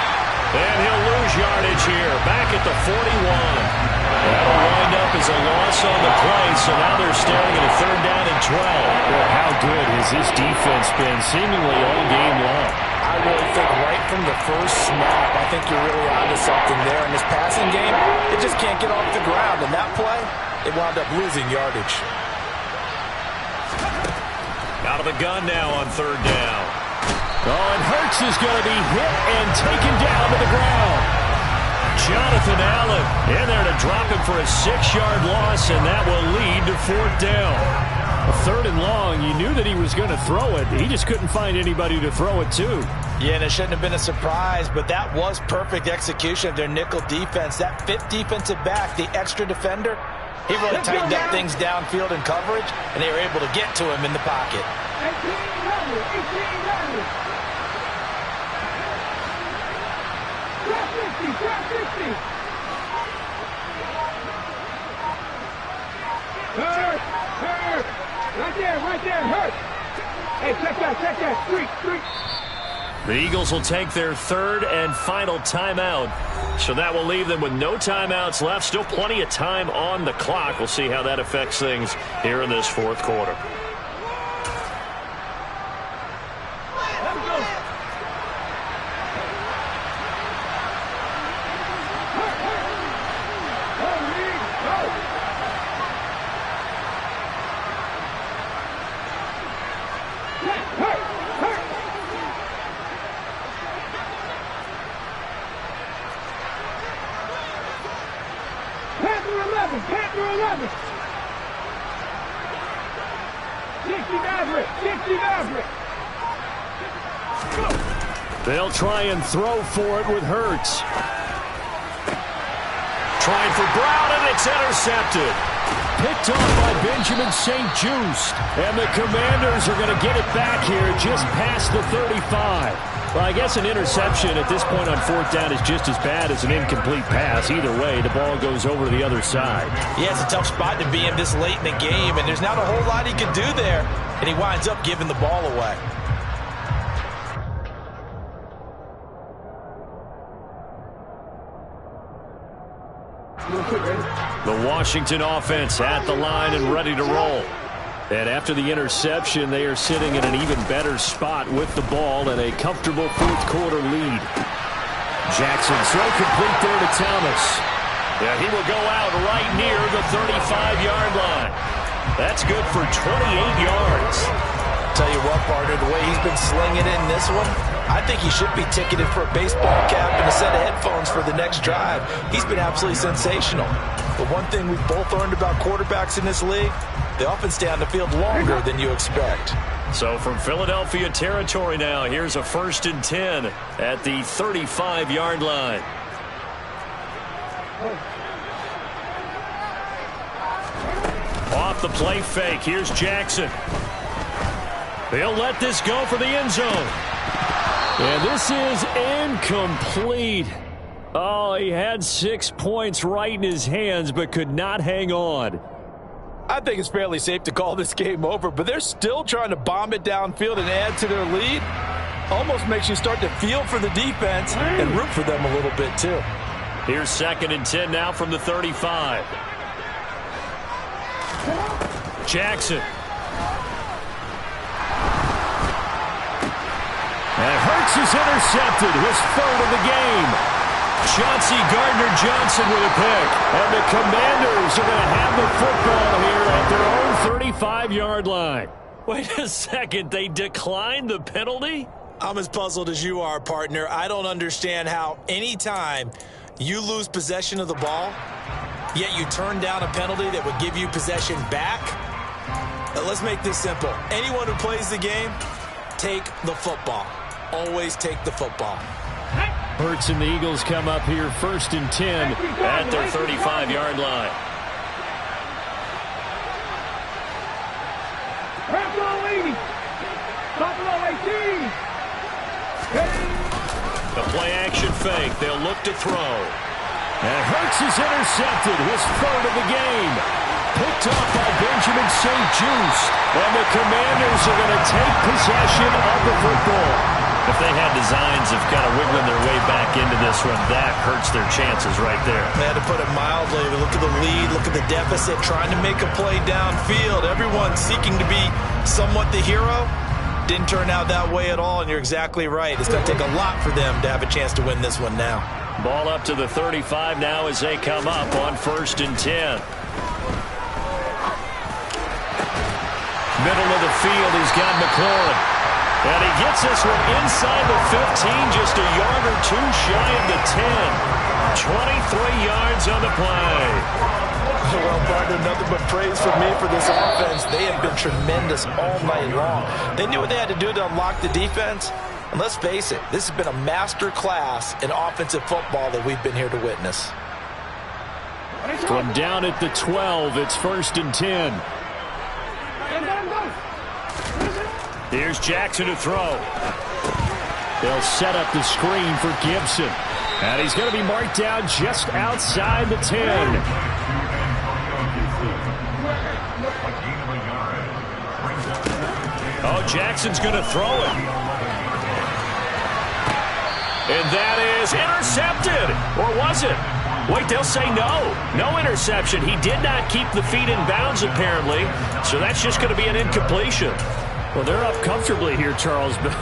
And he'll lose yardage here. Back at the 41. That'll wind up as a loss on the play. So now they're staring at a 3rd down and 12. Well, how good has this defense been seemingly all game long? I really think right from the first snap, I think you're really onto something there. In this passing game, it just can't get off the ground. And that play, they wound up losing yardage. Out of the gun now on 3rd down. Oh, and Hurts is going to be hit and taken down to the ground. Jonathan Allen in there to drop him for a 6-yard loss, and that will lead to 4th down. A 3rd and long, you knew that he was going to throw it. He just couldn't find anybody to throw it to. Yeah, and it shouldn't have been a surprise, but that was perfect execution of their nickel defense. That 5th defensive back, the extra defender, he really tightened up things downfield in coverage, and they were able to get to him in the pocket. 60. Hurt. Right there, Hurt. Hey, check that. Streak. The Eagles will take their 3rd and final timeout. So that will leave them with no timeouts left. Still plenty of time on the clock. We'll see how that affects things here in this 4th quarter. They'll try and throw for it with Hurts. Trying for Brown, and it's intercepted. Picked off by Benjamin St-Juste. And the Commanders are going to get it back here just past the 35. Well, I guess an interception at this point on fourth down is just as bad as an incomplete pass. Either way, the ball goes over to the other side. Yeah, it's a tough spot to be in this late in the game, and there's not a whole lot he can do there. And he winds up giving the ball away. The Washington offense at the line and ready to roll. And after the interception, they are sitting in an even better spot with the ball and a comfortable fourth quarter lead. Jackson throw complete there to Thomas. Yeah, he will go out right near the 35-yard line. That's good for 28 yards. Tell you what, partner, the way he's been slinging it in this one, I think he should be ticketed for a baseball cap and a set of headphones for the next drive. He's been absolutely sensational. But one thing we've both learned about quarterbacks in this league, they often stay on the field longer than you expect. So from Philadelphia territory now, here's a 1st and 10 at the 35-yard line. Off the play fake, here's Jackson. They'll let this go for the end zone. And this is incomplete. Oh, he had 6 points right in his hands, but could not hang on. I think it's fairly safe to call this game over, but they're still trying to bomb it downfield and add to their lead. Almost makes you start to feel for the defense and root for them a little bit, too. Here's 2nd and 10 now from the 35. Jackson. And Hurts is intercepted, his 3rd of the game. Chauncey Gardner-Johnson with a pick. And the Commanders are going to have the football here at their own 35-yard line. Wait a second, they declined the penalty? I'm as puzzled as you are, partner. I don't understand how any time you lose possession of the ball, yet you turn down a penalty that would give you possession back. Let's make this simple. Anyone who plays the game, take the football. Always take the football. Hurts and the Eagles come up here 1st and 10 at their 35-yard line. The play action fake. They'll look to throw. And Hurts is intercepted, his 3rd of the game. Picked off by Benjamin St-Juste. And the Commanders are going to take possession of the football. If they had designs of kind of wiggling their way back into this one, that hurts their chances right there. Man, to put it mildly, look at the lead, look at the deficit, trying to make a play downfield. Everyone seeking to be somewhat the hero. Didn't turn out that way at all, and you're exactly right. It's going to take a lot for them to have a chance to win this one now. Ball up to the 35 now as they come up on 1st and 10. Middle of the field, he's got McLaurin. And he gets this one inside the 15, just a yard or two shy of the 10. 23 yards on the play. Well, partner, nothing but praise from me for this offense. They have been tremendous all night long. They knew what they had to do to unlock the defense. And let's face it, this has been a master class in offensive football that we've been here to witness. From down at the 12, it's 1st and 10. Here's Jackson to throw. They'll set up the screen for Gibson. And he's going to be marked down just outside the 10. Oh, Jackson's going to throw it. And that is intercepted. Or was it? Wait, they'll say no. No interception. He did not keep the feet in bounds, apparently. So that's just going to be an incompletion. Well, they're up comfortably here, Charles, but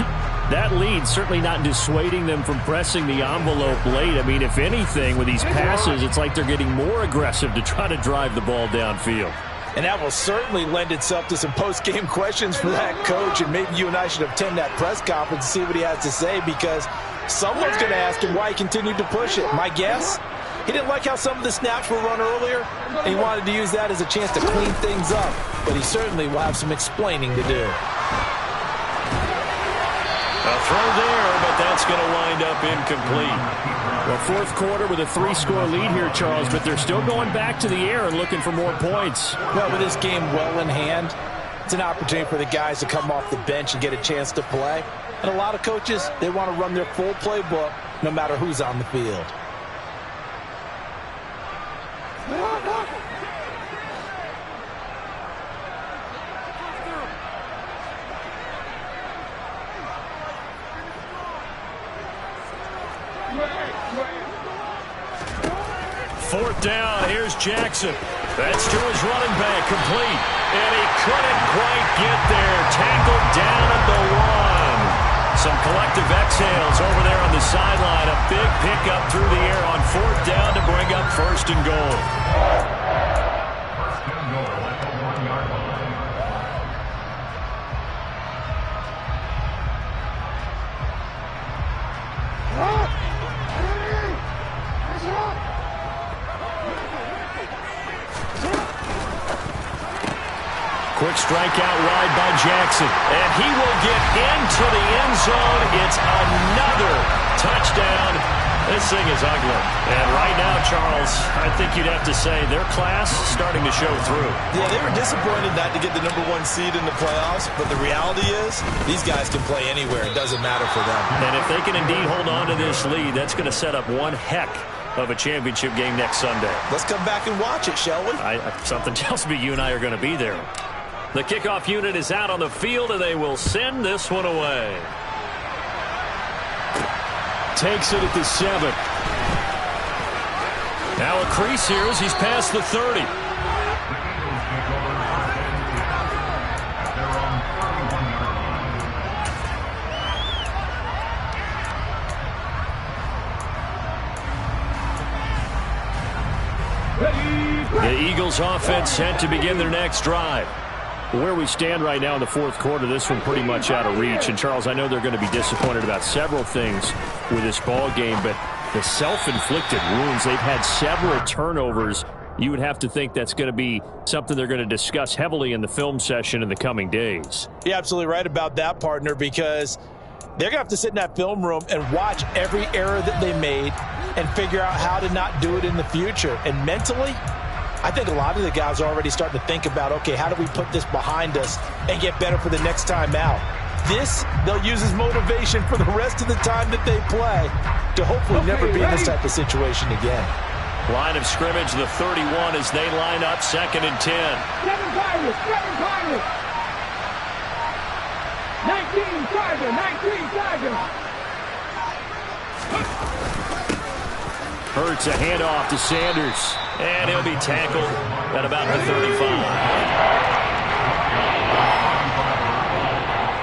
that lead certainly not dissuading them from pressing the envelope late. I mean, if anything, with these passes, it's like they're getting more aggressive to try to drive the ball downfield. And that will certainly lend itself to some post-game questions for that coach, and maybe you and I should attend that press conference and see what he has to say, because someone's going to ask him why he continued to push it. My guess, He didn't like how some of the snaps were run earlier, and he wanted to use that as a chance to clean things up. But he certainly will have some explaining to do. A throw there, but that's going to wind up incomplete. Well, fourth quarter with a 3-score lead here, Charles, but they're still going back to the air and looking for more points. Well, with this game well in hand, it's an opportunity for the guys to come off the bench and get a chance to play. And a lot of coaches, they want to run their full playbook no matter who's on the field. Fourth down, here's Jackson. That's to his running back, complete. And he couldn't quite get there. Tackled down at the 1. Some collective exhales over there on the sideline. A big pickup through the air on fourth down to bring up first and goal. First and goal at the 1-yard line. Quick strike out wide by Jackson. And he will get into the end zone. It's another touchdown. This thing is ugly. And right now, Charles, I think you'd have to say their class starting to show through. Yeah, they were disappointed not to get the #1 seed in the playoffs, but the reality is these guys can play anywhere. It doesn't matter for them. And if they can indeed hold on to this lead, that's going to set up one heck of a championship game next Sunday. Let's come back and watch it, shall we? Something tells me you and I are going to be there. The kickoff unit is out on the field, and they will send this one away. Takes it at the 7. Now a crease here as he's past the 30. The Eagles offense set to begin their next drive. Where we stand right now in the fourth quarter, this one pretty much out of reach. And, Charles, I know they're going to be disappointed about several things with this ball game, but the self-inflicted wounds, they've had several turnovers. You would have to think that's going to be something they're going to discuss heavily in the film session in the coming days. You're absolutely right about that, partner, because they're going to have to sit in that film room and watch every error that they made and figure out how to not do it in the future. And mentally, I think a lot of the guys are already starting to think about, okay, how do we put this behind us and get better for the next time out? This, they'll use as motivation for the rest of the time that they play to hopefully never be in this type of situation again. Line of scrimmage, the 31 as they line up, 2nd and 10. 7 Pirates, 7 Pirates. 19 Tiger, 19 Tiger. Hurts a handoff to Sanders. And he'll be tackled at about the 35.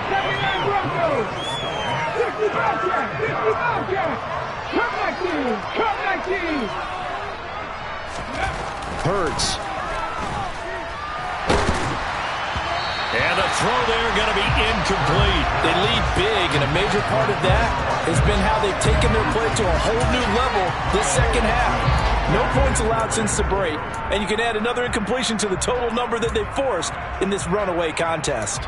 79 Broncos. 50 Bobcats, 50 Bobcats. Come 19, come 19. Hurts. And the throw there going to be incomplete. They lead big, and a major part of that has been how they've taken their play to a whole new level this second half. No points allowed since the break, and you can add another incompletion to the total number that they forced in this runaway contest.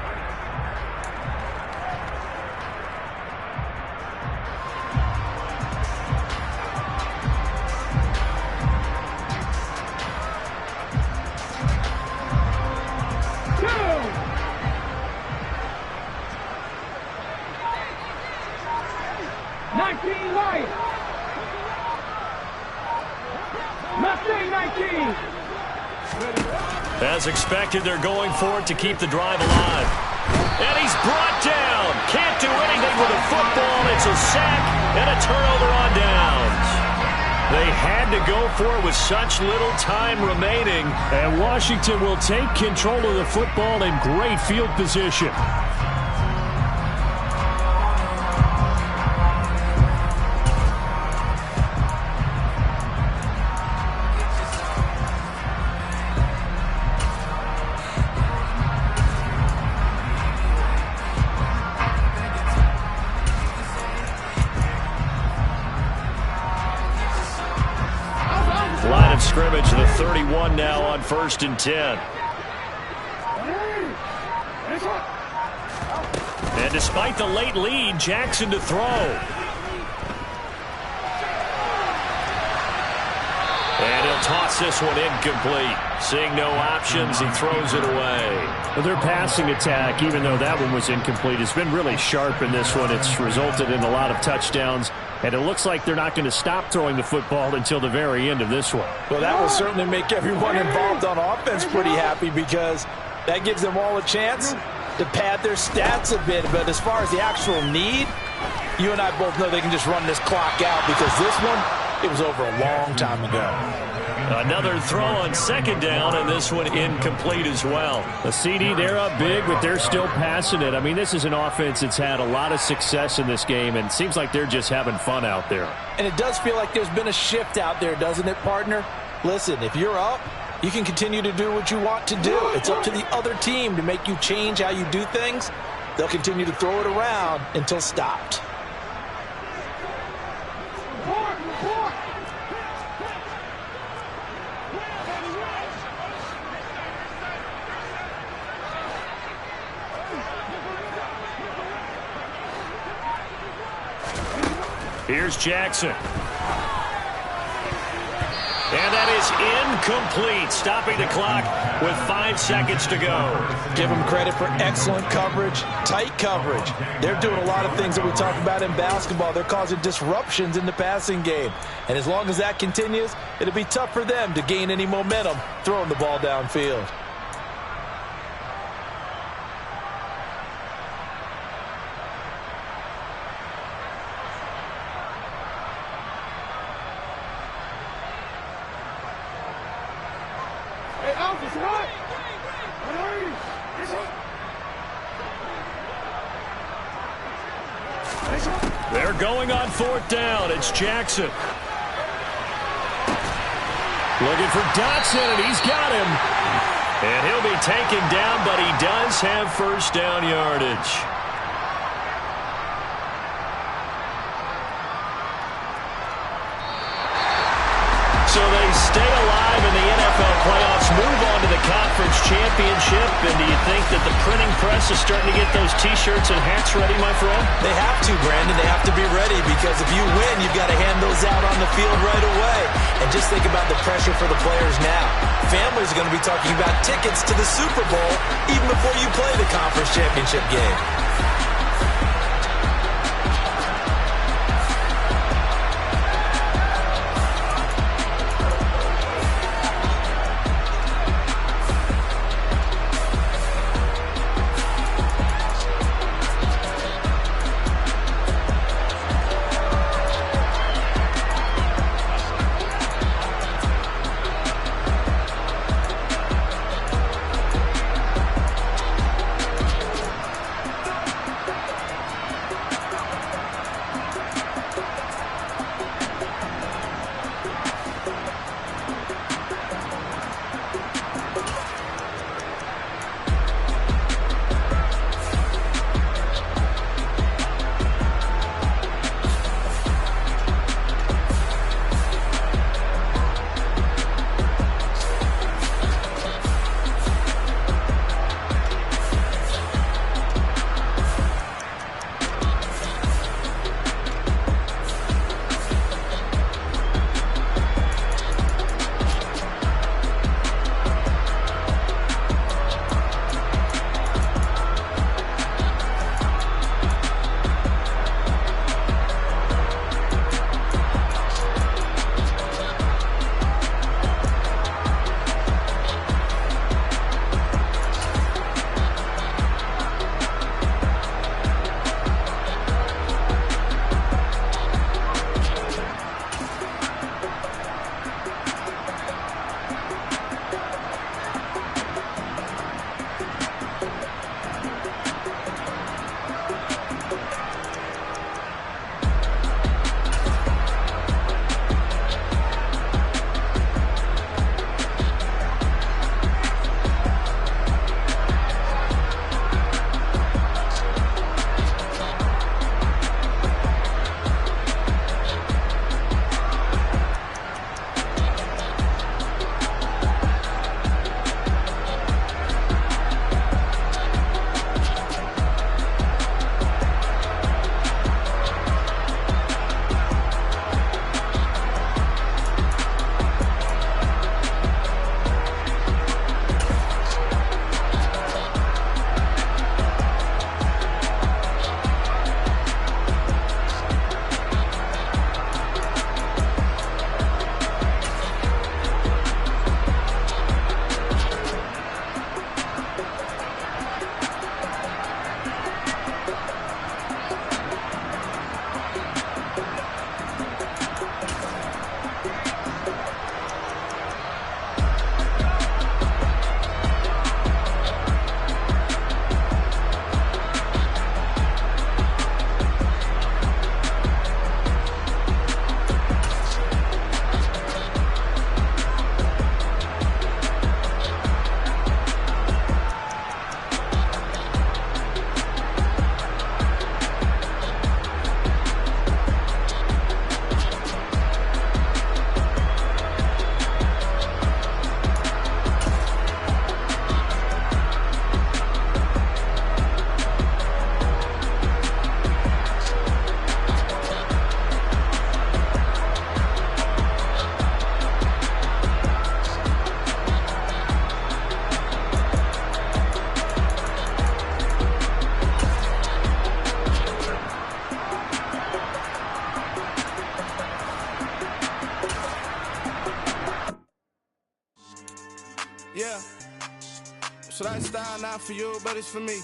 As expected, they're going for it to keep the drive alive. And he's brought down. Can't do anything with a football. It's a sack and a turnover on downs. They had to go for it with such little time remaining. And Washington will take control of the football in great field position. 31 now on 1st and 10. And despite the late lead, Jackson to throw. And he'll toss this one incomplete. Seeing no options, he throws it away. Well, their passing attack, even though that one was incomplete, has been really sharp in this one. It's resulted in a lot of touchdowns, and it looks like they're not going to stop throwing the football until the very end of this one. Well, that will certainly make everyone involved on offense pretty happy, because that gives them all a chance to pad their stats a bit. But as far as the actual need, you and I both know they can just run this clock out, because this one, it was over a long time ago. Another throw on 2nd down, and this one incomplete as well. The CD, they're up big, but they're still passing it. I mean, this is an offense that's had a lot of success in this game, and it seems like they're just having fun out there. And it does feel like there's been a shift out there, doesn't it, partner? Listen, if you're up, you can continue to do what you want to do. It's up to the other team to make you change how you do things. They'll continue to throw it around until stopped. Here's Jackson. And that is incomplete, stopping the clock with 5 seconds to go. Give them credit for excellent coverage, tight coverage. They're doing a lot of things that we talk about in basketball. They're causing disruptions in the passing game. And as long as that continues, it'll be tough for them to gain any momentum throwing the ball downfield. They're going on 4th down. It's Jackson. Looking for Dotson, and he's got him. And he'll be taken down, but he does have 1st down yardage. So they stay alive in the NFL playoffs, move on to the conference championship. And do you think that the printing press is starting to get those T-shirts and hats ready, my friend? They have to, Brandon. They have to be ready, because if you win, you've got to hand those out on the field right away. And just think about the pressure for the players now. Families are going to be talking about tickets to the Super Bowl even before you play the conference championship game. Yeah. So that style not for you, but it's for me.